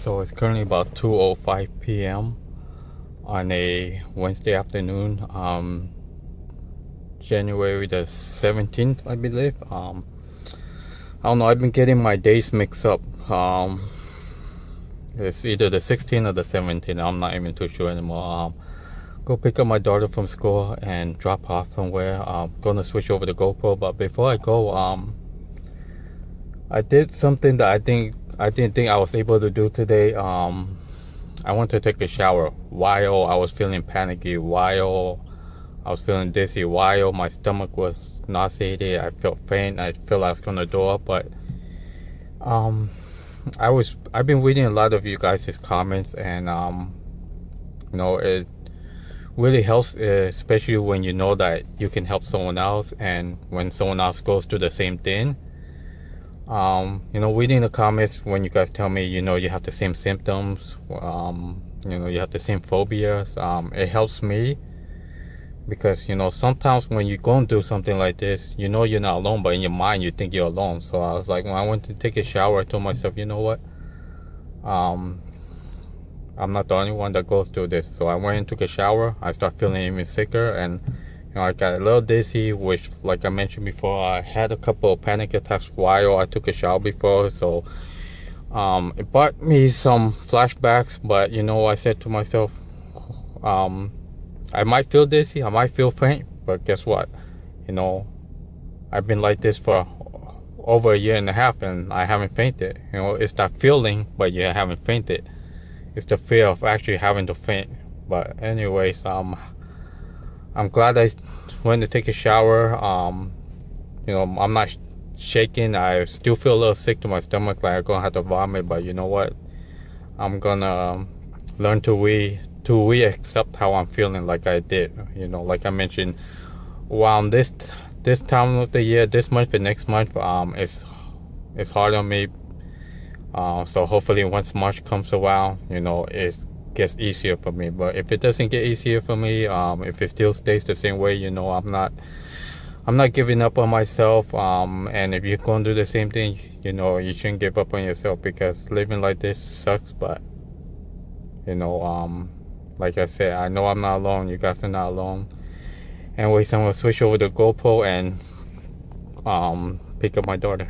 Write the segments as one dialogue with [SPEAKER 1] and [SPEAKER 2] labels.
[SPEAKER 1] So it's currently about 2:05 p.m. on a Wednesday afternoon, January the 17th, I believe. I don't know, I've been getting my days mixed up. It's either the 16th or the 17th. I'm not even too sure anymore. Go pick up my daughter from school and drop her off somewhere. I'm gonna switch over to GoPro, but before I go, I did something that I didn't think I was able to do today. I went to take a shower while I was feeling panicky, while I was feeling dizzy, while my stomach was nauseated. I felt faint. I felt I was gonna throw up, but um, I've been reading a lot of you guys' comments, and it really helps, especially when you know that you can help someone else, and when someone else goes through the same thing. Reading the comments when you guys tell me, you have the same symptoms, you have the same phobias, it helps me because, sometimes when you're going through something like this, you're not alone, but in your mind, you think you're alone. So I was like, when I went to take a shower, I told myself, you know what? I'm not the only one that goes through this. So I went and took a shower. I started feeling even sicker, and I got a little dizzy, which, like I mentioned before, I had a couple of panic attacks while I took a shower before. So it brought me some flashbacks, but I said to myself, I might feel dizzy, I might feel faint, but guess what? I've been like this for over a year and a half, and I haven't fainted. It's that feeling, but you haven't fainted. It's the fear of actually having to faint. But anyways, I'm glad I went to take a shower. I'm not shaking. I still feel a little sick to my stomach, like I'm gonna have to vomit. But you know what? I'm gonna learn to accept how I'm feeling, like I did. Like I mentioned, this time of the year, this month and next month, it's hard on me. So hopefully once March comes around, it gets easier for me. But if it doesn't get easier for me, if it still stays the same way, I'm not giving up on myself. And if you're going to do the same thing, you shouldn't give up on yourself, because living like this sucks. But like I said, I know I'm not alone. You guys are not alone. Anyways, I'm gonna switch over to GoPro and pick up my daughter.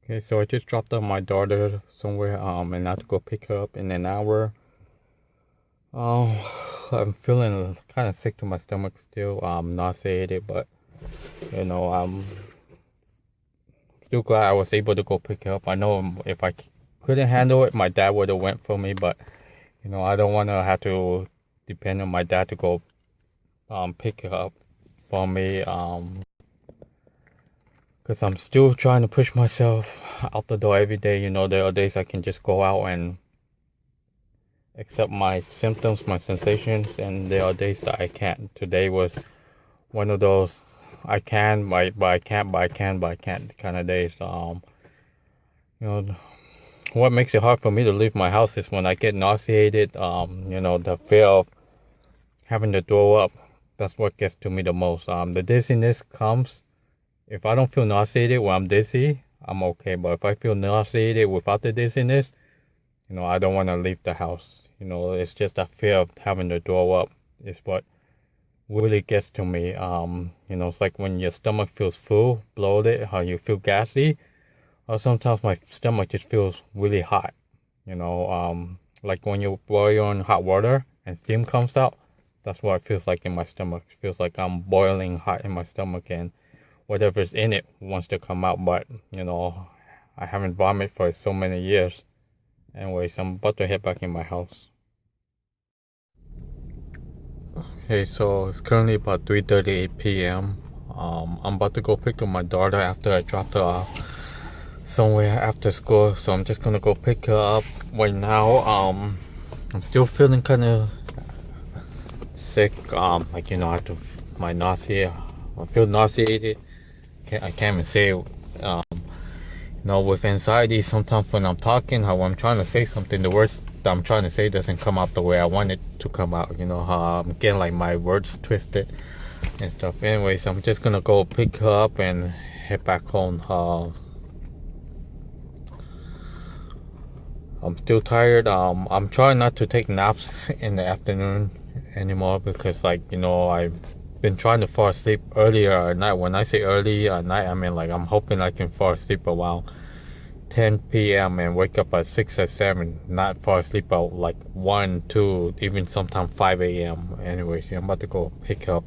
[SPEAKER 1] Okay, so I just dropped off my daughter somewhere, and I have to go pick her up in an hour. I'm feeling kind of sick to my stomach still. I'm nauseated, but I'm still glad I was able to go pick her up. I know if I couldn't handle it, my dad would have went for me, but I don't want to have to depend on my dad to go pick her up for me. Because I'm still trying to push myself out the door every day. There are days I can just go out and accept my symptoms, my sensations, and there are days that I can't. Today was one of those I can, but I can't, but I can, but I can't kind of days. What makes it hard for me to leave my house is when I get nauseated. The fear of having to throw up. That's what gets to me the most. The dizziness comes. If I don't feel nauseated when I'm dizzy, I'm okay. But if I feel nauseated without the dizziness, I don't want to leave the house. It's just that fear of having to throw up is what really gets to me. It's like when your stomach feels full, bloated, how you feel gassy. Or sometimes my stomach just feels really hot. Like when you boil on hot water and steam comes out. That's what it feels like in my stomach. It feels like I'm boiling hot in my stomach and whatever's in it wants to come out. But, I haven't vomited for so many years. Anyways, I'm about to head back in my house. Hey, so it's currently about 3:38 p.m. I'm about to go pick up my daughter after I dropped her off somewhere after school. So I'm just gonna go pick her up right now. I'm still feeling kind of sick. After my nausea, I feel nauseated. I can't even say it. With anxiety, sometimes when I'm talking, how I'm trying to say something, the words that I'm trying to say doesn't come out the way I want it to come out. How I'm getting like my words twisted and stuff. Anyways, I'm just gonna go pick her up and head back home. I'm still tired. I'm trying not to take naps in the afternoon anymore because, I've been trying to fall asleep earlier at night. When I say early at night, I mean like I'm hoping I can fall asleep around 10 p.m. and wake up at 6 or 7, not fall asleep at like 1, 2, even sometimes 5 a.m. Anyways, I'm about to go pick up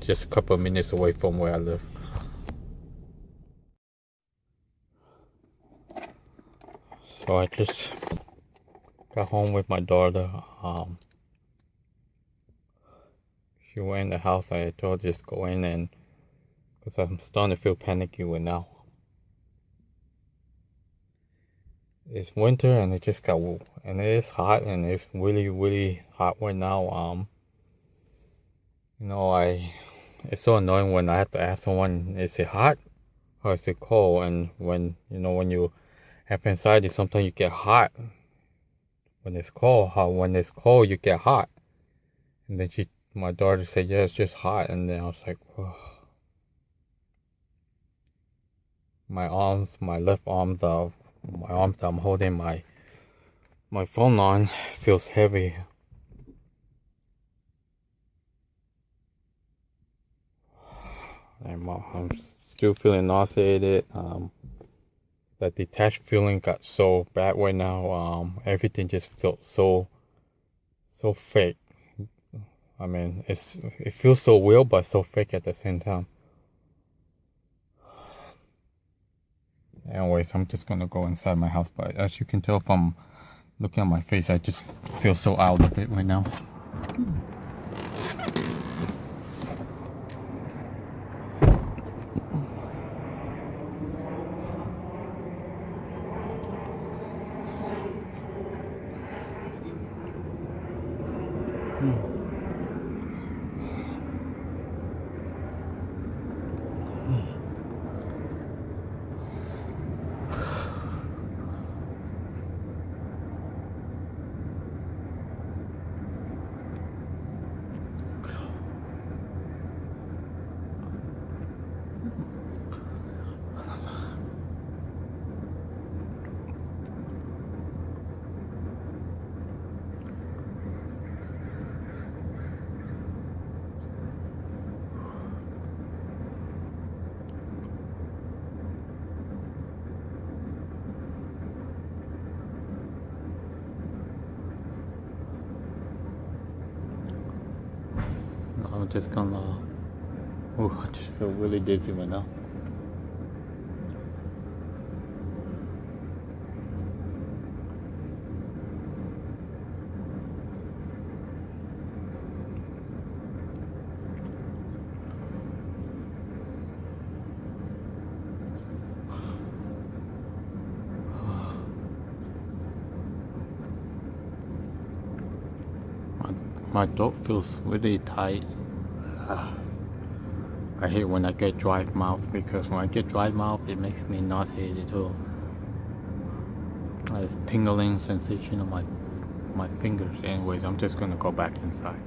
[SPEAKER 1] just a couple of minutes away from where I live. So I just got home with my daughter. She went in the house. I told her just go in, and because I'm starting to feel panicky right now. It's winter and it just got and it is hot and it's really really hot right now. It's so annoying when I have to ask someone, is it hot or is it cold? And when you have anxiety, sometimes you get hot when it's cold. When it's cold you get hot. And then my daughter said, yeah, it's just hot. And then I was like, oh. My arms, my left arm, my arm that I'm holding my phone on feels heavy. And I'm still feeling nauseated. That detached feeling got so bad right now. Everything just felt so fake. I mean, it feels so real, but so fake at the same time. Anyways, I'm just gonna go inside my house. But as you can tell from looking at my face, I just feel so out of it right now. I'm just gonna. Oh, I just feel really dizzy right now. My throat feels really tight. I hate when I get dry mouth, because when I get dry mouth it makes me nauseated too. There's tingling sensation on my fingers. Anyways, I'm just gonna go back inside.